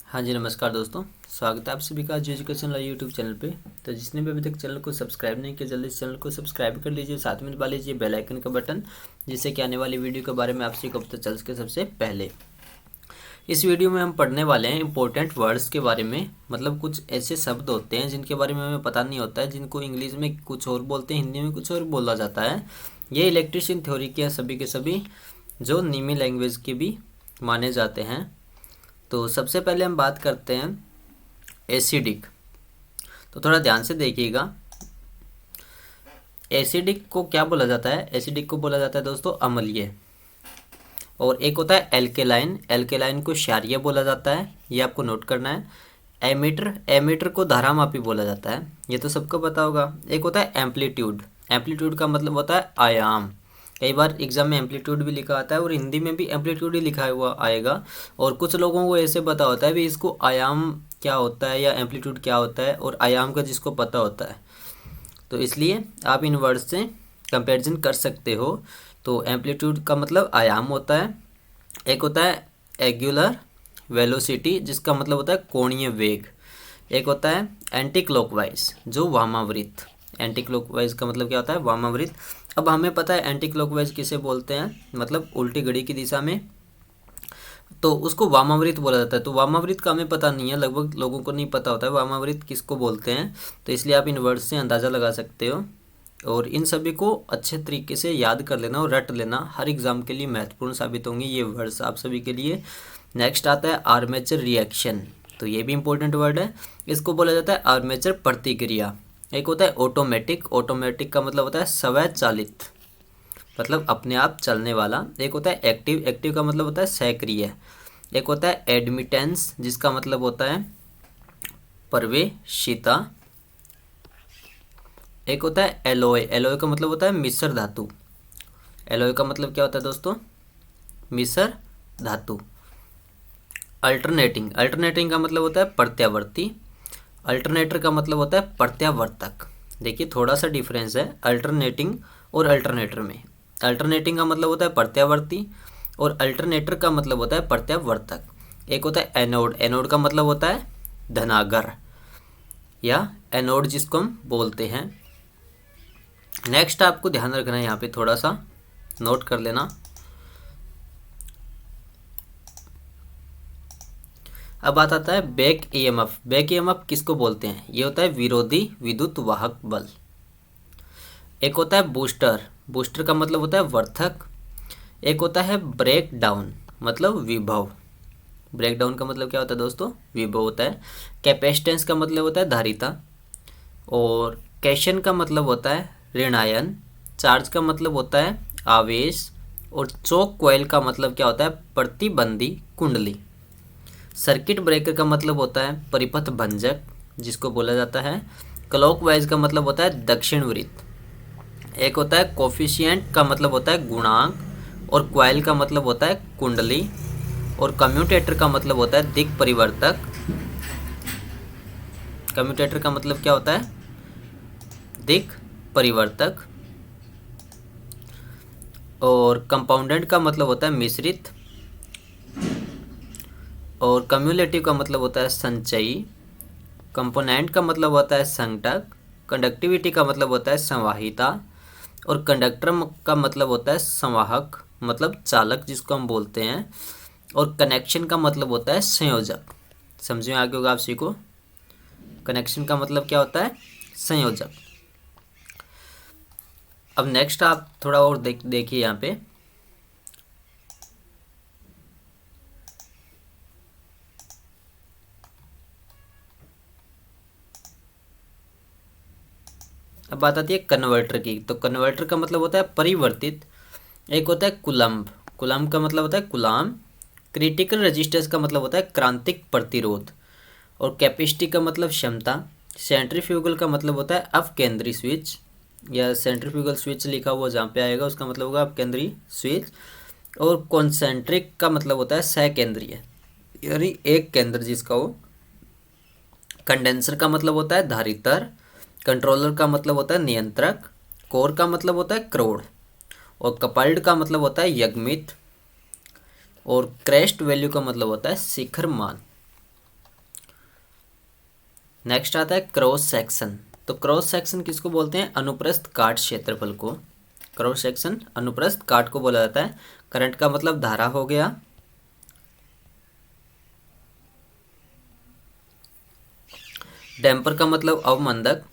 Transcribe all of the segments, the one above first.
हाँ जी, नमस्कार दोस्तों। स्वागत है आप सभी का जो एजुकेशन लाइव यूट्यूब चैनल पे। तो जिसने भी अभी तक चैनल को सब्सक्राइब नहीं किया, जल्दी इस चैनल को सब्सक्राइब कर लीजिए, साथ में दबा लीजिए बेल आइकन का बटन, जिससे कि आने वाली वीडियो के बारे में आपसे को पता चल सके सबसे पहले। इस वीडियो में हम पढ़ने वाले हैं इंपॉर्टेंट वर्ड्स के बारे में। मतलब कुछ ऐसे शब्द होते हैं जिनके बारे में हमें पता नहीं होता है, जिनको इंग्लिश में कुछ और बोलते हैं, हिंदी में कुछ और बोला जाता है। ये इलेक्ट्रिशियन थ्योरी के सभी के सभी जो नीमी लैंग्वेज के भी माने जाते हैं। तो सबसे पहले हम बात करते हैं एसिडिक। तो थोड़ा ध्यान से देखिएगा, एसिडिक को क्या बोला जाता है। एसिडिक को बोला जाता है दोस्तों अम्लीय। और एक होता है एल्केलाइन, एल्केलाइन को क्षारीय बोला जाता है, ये आपको नोट करना है। एमीटर, एमीटर को धारामापी बोला जाता है, ये तो सबको पता होगा। एक होता है एम्पलीट्यूड, एम्पलीट्यूड का मतलब होता है आयाम। कई बार एग्जाम में एम्पलीट्यूड भी लिखा आता है और हिंदी में भी एम्पलीट्यूड ही लिखा हुआ आएगा। और कुछ लोगों को ऐसे पता होता है भी इसको आयाम क्या होता है या एम्पलीट्यूड क्या होता है, और आयाम का जिसको पता होता है। तो इसलिए आप इन वर्ड से कंपैरिजन कर सकते हो। तो एम्पलीट्यूड का मतलब आयाम होता है। एक होता है एंगुलर वेलोसिटी, जिसका मतलब होता है कोणीय वेग। एक होता है एंटी क्लॉकवाइज, जो वामावृत। एंटी क्लॉकवाइज का मतलब क्या होता है, वामावृत। अब हमें पता है एंटी क्लॉकवाइज किसे बोलते हैं, मतलब उल्टी घड़ी की दिशा में, तो उसको वामावृत बोला जाता है। तो वामावृत का हमें पता नहीं है, लगभग लोगों को नहीं पता होता है वामावृत किसको बोलते हैं। तो इसलिए आप इन वर्ड से अंदाज़ा लगा सकते हो, और इन सभी को अच्छे तरीके से याद कर लेना और रट लेना, हर एग्ज़ाम के लिए महत्वपूर्ण साबित होंगे ये वर्ड्स आप सभी के लिए। नेक्स्ट आता है आर्मेचर रिएक्शन। तो ये भी इंपॉर्टेंट वर्ड है, इसको बोला जाता है आर्मेचर प्रतिक्रिया। एक होता है ऑटोमेटिक, ऑटोमेटिक का मतलब होता है स्वचालित, मतलब अपने आप चलने वाला। एक होता है एक्टिव, एक्टिव का मतलब होता है सक्रिय। एक होता है एडमिटेंस, जिसका मतलब होता है प्रवेशिता। एक होता है एलॉय, एलॉय का मतलब होता है मिश्र धातु। एलॉय का मतलब क्या होता है दोस्तों, मिश्र धातु। अल्टरनेटिंग, अल्टरनेटिंग का मतलब होता है प्रत्यावर्ती। अल्टरनेटर का मतलब होता है प्रत्यावर्तक। देखिए थोड़ा सा डिफरेंस है अल्टरनेटिंग और अल्टरनेटर में। अल्टरनेटिंग का मतलब होता है प्रत्यावर्ती, और अल्टरनेटर का मतलब होता है प्रत्यावर्तक। एक होता है एनोड, एनोड का मतलब होता है धनागर या एनोड जिसको हम बोलते हैं। नेक्स्ट आपको ध्यान रखना है, यहाँ पे थोड़ा सा नोट कर लेना। अब बात आता है बैक ईएमएफ। बैक ईएमएफ किसको बोलते हैं, ये होता है विरोधी विद्युत वाहक बल। एक होता है बूस्टर, बूस्टर का मतलब होता है वर्धक। एक होता है ब्रेक डाउन, मतलब विभव। ब्रेक डाउन का मतलब क्या होता है दोस्तों, विभव होता है। कैपेसिटेंस का मतलब होता है धारिता। और कैशन का मतलब होता है ऋणायन। चार्ज का मतलब होता है आवेश। और चोक कॉइल का मतलब क्या होता है, प्रतिबंधी कुंडली। सर्किट ब्रेकर का मतलब होता है परिपथ भंजक, जिसको बोला जाता है। क्लॉकवाइज का मतलब होता है दक्षिण वृत्त। एक होता है कोफिशिएंट का मतलब होता है गुणांक। और क्वाइल का मतलब होता है कुंडली। और कम्यूटेटर का मतलब होता है दिक् परिवर्तक। कम्यूटेटर का मतलब क्या होता है, दिक् परिवर्तक। और कंपाउंडेंट का मतलब होता है मिश्रित। और कम्युलेटिव का मतलब होता है संचयी। कंपोनेंट का मतलब होता है संघटक। कंडक्टिविटी का मतलब होता है संवाहिता। और कंडक्टर का मतलब होता है संवाहक, मतलब चालक जिसको हम बोलते हैं। और कनेक्शन का मतलब होता है संयोजक। समझ में आ गया होगा आप सभी को, कनेक्शन का मतलब क्या होता है, संयोजक। अब नेक्स्ट आप थोड़ा और देखिए यहाँ पे। अब बात आती है कन्वर्टर की। तो कन्वर्टर का मतलब होता है परिवर्तित। एक होता है कुलम्ब, कुलम्ब का मतलब होता है गुलाम। क्रिटिकल रेजिस्टेंस का मतलब होता है क्रांतिक प्रतिरोध। और कैपेसिटी का मतलब क्षमता। सेंट्रीफ्यूगल का मतलब होता है अपकेंद्री स्विच, या सेंट्रीफ्यूगल स्विच लिखा हुआ जहाँ पे आएगा उसका मतलब होगा अपकेंद्री स्विच। और कॉन्सेंट्रिक का मतलब होता है सकेंद्रीय, यानी एक केंद्र जिसका हो। कंडेंसर का मतलब होता है धारितर। कंट्रोलर का मतलब होता है नियंत्रक। कोर का मतलब होता है क्रोड। और कपल्ड का मतलब होता है यगमित। और क्रेस्ट वैल्यू का मतलब होता है शिखर मान। नेक्स्ट आता है क्रॉस सेक्शन। तो क्रॉस सेक्शन किसको बोलते हैं? अनुप्रस्थ काट क्षेत्रफल को क्रॉस सेक्शन अनुप्रस्थ काट को बोला जाता है। करंट का मतलब धारा हो गया, डैम्पर का मतलब अवमंदक,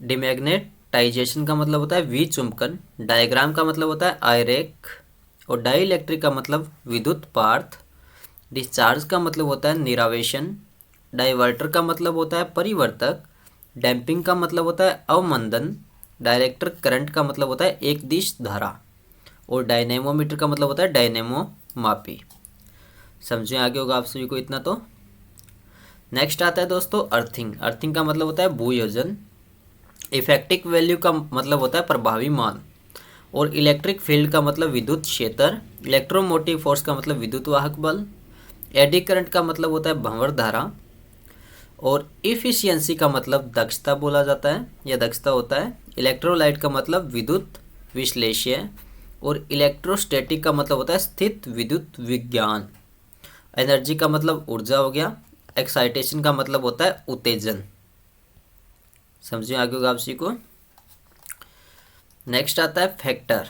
डिमैग्नेटाइजेशन का मतलब होता है विचुंबकन, डायग्राम का मतलब होता है आयरेख, और डाइइलेक्ट्रिक का मतलब विद्युत पार्थ, डिस्चार्ज का मतलब होता है निरावेशन, डाइवर्टर का मतलब होता है परिवर्तक, डैम्पिंग का मतलब होता है अवमंदन, डायरेक्टर करंट का मतलब होता है एक दिश धारा, और डायनेमोमीटर का मतलब होता है डायनेमो मापी। समझे आगे होगा आप सभी को इतना तो। नेक्स्ट आता है दोस्तों अर्थिंग। अर्थिंग का मतलब होता है भूयोजन, इफेक्टिव वैल्यू का मतलब होता है प्रभावी मान, और इलेक्ट्रिक फील्ड का मतलब विद्युत क्षेत्र, इलेक्ट्रोमोटिव फोर्स का मतलब विद्युत वाहक बल, एडी करंट का मतलब होता है भंवर धारा, और इफिशियंसी का मतलब दक्षता बोला जाता है या दक्षता होता है, इलेक्ट्रोलाइट का मतलब विद्युत विश्लेष्य, और इलेक्ट्रोस्टैटिक का मतलब होता है स्थित विद्युत विज्ञान, एनर्जी का मतलब ऊर्जा हो गया, एक्साइटेशन का मतलब होता है उत्तेजन। समझिए आगे होगा आप सभी को। नेक्स्ट आता है फैक्टर।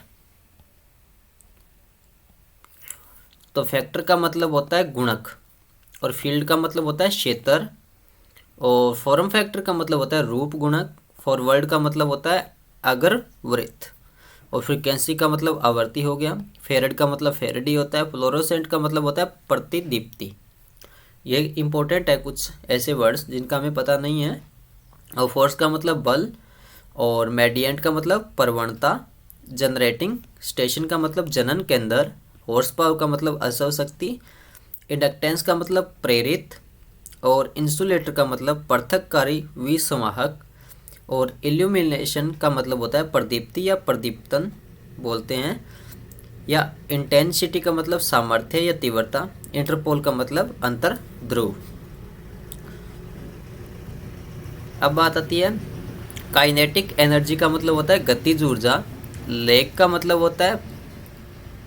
तो फैक्टर का मतलब होता है गुणक, और फील्ड का मतलब होता है क्षेत्र, और फॉर्म फैक्टर का मतलब होता है रूप गुणक, फॉरवर्ड का मतलब होता है अगर वृत्त, और फ्रीक्वेंसी का मतलब आवृत्ति हो गया, फेरेड का मतलब फेरेडी होता है, फ्लोरोसेंट का मतलब होता है प्रतिदीप्ति। ये इंपॉर्टेंट है, कुछ ऐसे वर्ड्स जिनका हमें पता नहीं है। और फोर्स का मतलब बल, और मेडिएंट का मतलब प्रवणता, जनरेटिंग स्टेशन का मतलब जनन केंद्र, हॉर्स पावर का मतलब असव शक्ति, इंडक्टेंस का मतलब प्रेरित, और इंसुलेटर का मतलब पृथककारी विसंवाहक, और इल्यूमिनेशन का मतलब होता है प्रदीप्ति या प्रदीप्तन बोलते हैं, या इंटेंसिटी का मतलब सामर्थ्य या तीव्रता, इंटरपोल का मतलब अंतर ध्रुव। अब बात आती है काइनेटिक एनर्जी का मतलब होता है गतिज ऊर्जा, लेग का मतलब होता है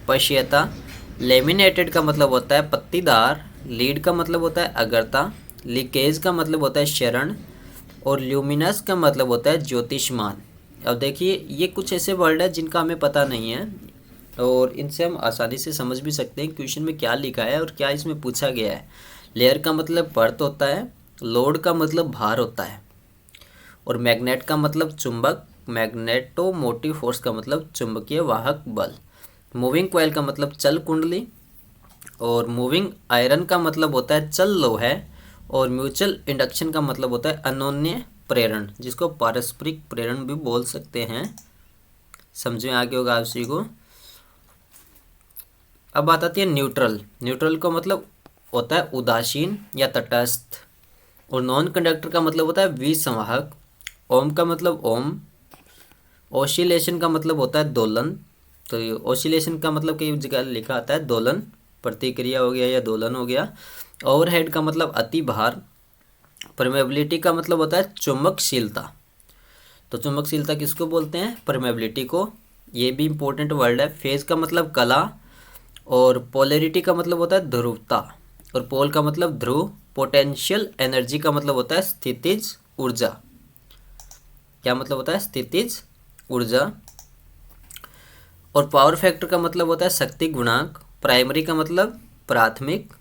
पश्यता, लेमिनेटेड का मतलब होता है पत्तीदार, लीड का मतलब होता है अगरता, लीकेज का मतलब होता है शरण, और ल्यूमिनस का मतलब होता है ज्योतिष्मान। अब देखिए ये कुछ ऐसे वर्ड है जिनका हमें पता नहीं है, और इनसे हम आसानी से समझ भी सकते हैं क्वेश्चन में क्या लिखा है और क्या इसमें पूछा गया है। लेयर का मतलब परत होता है, लोड का मतलब भार होता है, और मैग्नेट का मतलब चुंबक, मैग्नेटोमोटिव फोर्स का मतलब चुंबकीय वाहक बल, मूविंग कॉइल का मतलब चल कुंडली, और मूविंग आयरन का मतलब होता है चल लोह है, और म्यूचुअल इंडक्शन का मतलब होता है अनोन्य प्रेरण, जिसको पारस्परिक प्रेरण भी बोल सकते हैं। समझ में आगे होगा आप सभी को। अब बात आती है न्यूट्रल। न्यूट्रल का मतलब होता है उदासीन या तटस्थ, और नॉन कंडक्टर का मतलब होता है विसंवाहक, ओम का मतलब ओम, ओसिलेशन का मतलब होता है दोलन। तो ओसिलेशन का मतलब कई जगह लिखा आता है दोलन, प्रतिक्रिया हो गया या दोलन हो गया। ओवरहेड का मतलब अति भार, परमेबिलिटी का मतलब होता है चुंबकशीलता। तो चुंबकशीलता किसको बोलते हैं? परमेबिलिटी को। ये भी इंपॉर्टेंट वर्ड है। फेज का मतलब कला, और पोलैरिटी का मतलब होता है ध्रुवता, और पोल का मतलब ध्रुव। पोटेंशियल एनर्जी का मतलब होता है स्थितिज ऊर्जा। क्या मतलब होता है? स्थितिज ऊर्जा। और पावर फैक्टर का मतलब होता है शक्ति गुणांक। प्राइमरी का मतलब प्राथमिक।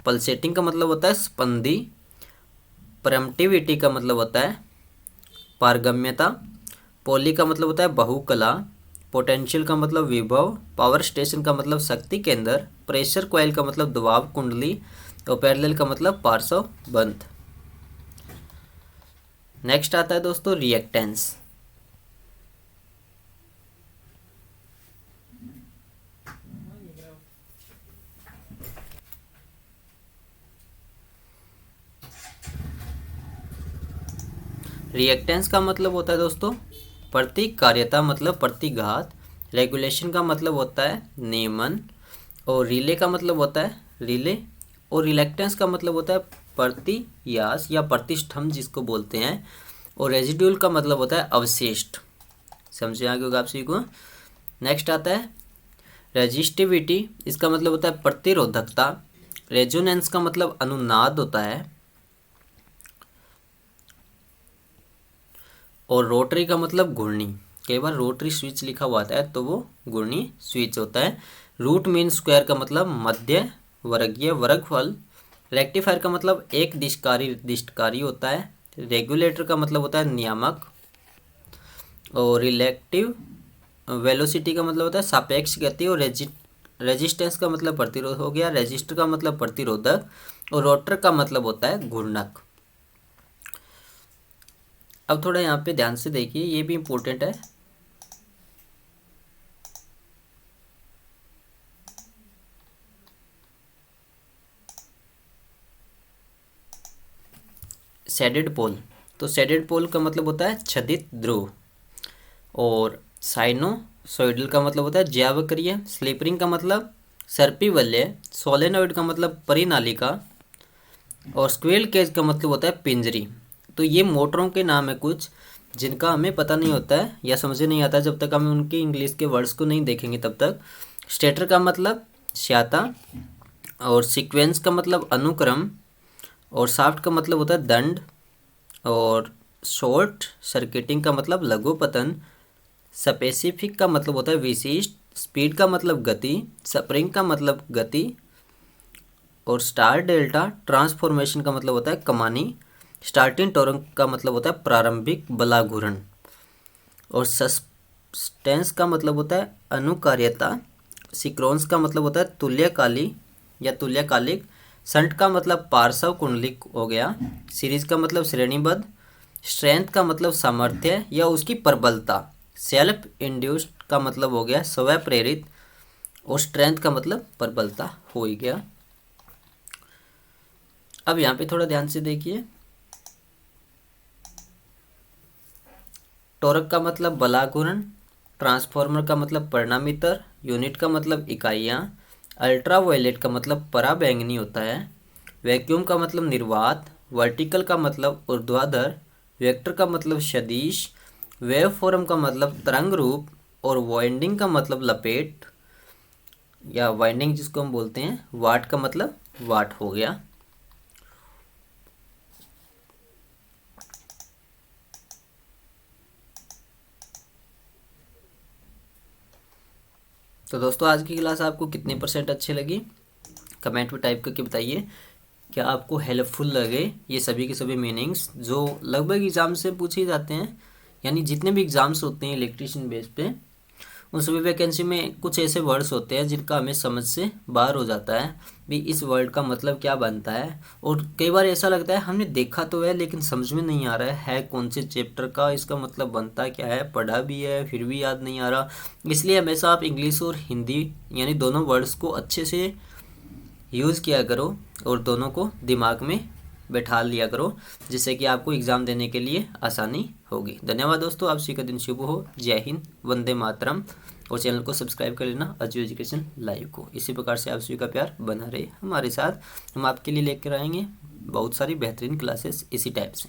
पल्सेटिंग का मतलब होता है स्पंदी। परम्पटिविटी का मतलब होता है पारगम्यता। पोली का मतलब होता है बहुकला। पोटेंशियल का मतलब विभव। पावर स्टेशन का मतलब शक्ति केंद्र। प्रेशर कॉइल का मतलब दबाव कुंडली, और पैरेलल का मतलब पार्श्व बंध। नेक्स्ट आता है दोस्तों रिएक्टेंस। रिएक्टेंस का मतलब होता है दोस्तों प्रतिकार्यता, मतलब प्रतिघात। रेगुलेशन का मतलब होता है नियमन, और रिले का मतलब होता है रिले, और रिलेक्टेंस का मतलब होता है प्रतियास या प्रतिष्ठम जिसको बोलते हैं, और रेजिड्यूल का मतलब होता है अवशिष्ट। समझे आगे होगा आप सभी को। नेक्स्ट आता है रेजिस्टिविटी। इसका मतलब होता है प्रतिरोधकता। रेजोनेंस का मतलब अनुनाद होता है, और रोटरी का मतलब घूर्णी, कई बार रोटरी स्विच लिखा हुआ आता है तो वो घूर्णी स्विच होता है। रूट मीन स्क्वायर का मतलब मध्य वर्गीय वर्गफल। रेक्टिफायर का मतलब एक दिशकारी होता है। रेगुलेटर का मतलब होता है नियामक। और रिलेटिव वेलोसिटी का मतलब होता है सापेक्ष गति। और रेजिस्टेंस का मतलब प्रतिरोध हो गया। रेजिस्टर का मतलब प्रतिरोधक। और रोटर का मतलब होता है घूर्णक। अब थोड़ा यहाँ पे ध्यान से देखिए, ये भी इम्पोर्टेंट है। शेडेड पोल, तो शेडेड पोल का मतलब होता है छदित ध्रुव। और साइनोसॉइडल का मतलब होता है ज्यावक्रिय। स्लिपरिंग का मतलब सर्पिवल्य। सोलेनॉइड का मतलब परिनालिका। और स्क्वेल केज का मतलब होता है पिंजरी। तो ये मोटरों के नाम है कुछ जिनका हमें पता नहीं होता है या समझ नहीं आता जब तक हम उनके इंग्लिश के वर्ड्स को नहीं देखेंगे तब तक। स्टेटर का मतलब स्याता। और सीक्वेंस का मतलब अनुक्रम। और शाफ्ट का मतलब होता है दंड। और शॉर्ट सर्किटिंग का मतलब लघु पतन। स्पेसिफिक का मतलब होता है विशिष्ट। स्पीड का मतलब गति। स्प्रिंग का मतलब गति। और स्टार डेल्टा ट्रांसफॉर्मेशन का मतलब होता है कमानी। स्टार्टिंग टॉर्क का मतलब होता है प्रारंभिक बलाघूर्ण। और सस्टेंस का मतलब होता है अनुकार्यता। सिक्रोन्स का मतलब होता है तुल्यकाली या तुल्यकालिक। संट का मतलब पार्श्व कुंडलिक हो गया। सीरीज का मतलब श्रेणीबद्ध। स्ट्रेंथ का मतलब सामर्थ्य या उसकी प्रबलता। सेल्फ इंड्यूस्ड का मतलब हो गया स्वयं प्रेरित। और स्ट्रेंथ का मतलब प्रबलता हो ही गया। अब यहाँ पे थोड़ा ध्यान से देखिए, टॉर्क का मतलब बलाघूर्ण। ट्रांसफॉर्मर का मतलब परिणामीतर। यूनिट का मतलब इकाइयाँ। अल्ट्रावायलेट का मतलब पराबैंगनी होता है। वैक्यूम का मतलब निर्वात। वर्टिकल का मतलब ऊर्ध्वाधर। वेक्टर का मतलब सदिश। वेव फॉर्म का मतलब तरंग रूप। और वाइंडिंग का मतलब लपेट या वाइंडिंग जिसको हम बोलते हैं। वाट का मतलब वाट हो गया। तो दोस्तों आज की क्लास आपको कितने % अच्छी लगी कमेंट में टाइप करके बताइए। क्या आपको हेल्पफुल लगे ये सभी के सभी मीनिंग्स जो लगभग एग्ज़ाम से पूछे जाते हैं, यानी जितने भी एग्ज़ाम्स होते हैं इलेक्ट्रीशियन बेस पे उन सभी वैकेंसी में कुछ ऐसे वर्ड्स होते हैं जिनका हमें समझ से बाहर हो जाता है भी इस वर्ड का मतलब क्या बनता है। और कई बार ऐसा लगता है हमने देखा तो है लेकिन समझ में नहीं आ रहा है कौन से चैप्टर का, इसका मतलब बनता क्या है, पढ़ा भी है फिर भी याद नहीं आ रहा। इसलिए हमेशा आप इंग्लिश और हिंदी यानी दोनों वर्ड्स को अच्छे से यूज़ किया करो और दोनों को दिमाग में बैठा लिया करो जिससे कि आपको एग्ज़ाम देने के लिए आसानी होगी। धन्यवाद दोस्तों, आप सभी का दिन शुभ हो। जय हिंद, वंदे मातरम। और चैनल को सब्सक्राइब कर लेना अजू एजुकेशन लाइव को। इसी प्रकार से आप सभी का प्यार बना रहे हमारे साथ। हम आपके लिए लेकर आएंगे बहुत सारी बेहतरीन क्लासेस इसी टाइप से।